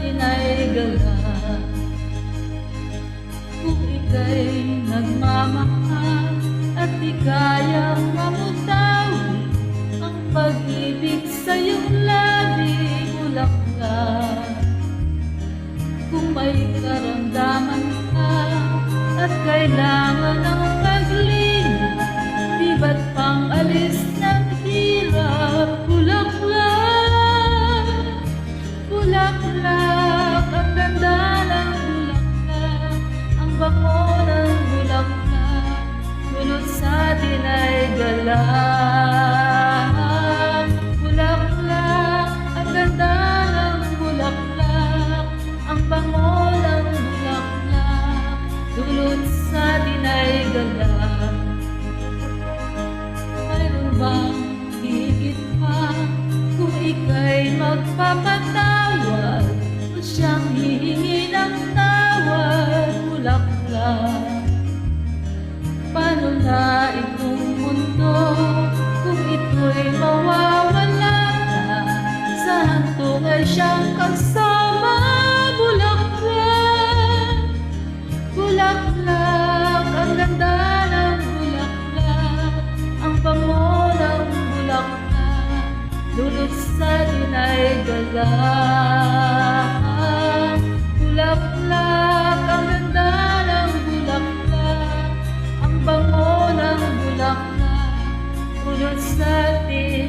atin ay galak. Kung ika'y nagmamahal at di kayang mamutawi, ang pag-ibig sa iyong labi bulaklak. Kung may karamdaman ka at kailangan ng paglina, di ba't pang alis ng hirap? Bulaklak, bulaklak, ang ganda ng bulaklak, ang bango ng bulaklak, dulot sa atin ay galak. Bulaklak, ang ganda ng bulaklak, ang bango ng bulaklak, dulot sa atin ay galak. Mayroon bang higit pa kung ika'y magpapatawad o siyang hihingi ng tawad? Bulaklak, paano na itong mundo kung ito'y mawawala na? Sa hantong ay siyang kasama. Bulaklak, bulaklak, ang ganda ng bulaklak, ang bango ng bulaklak, dulot sa atin ay galak. Bulaklak, ang ganda ng bulaklak, ang bango ng bulaklak, dulot sa atin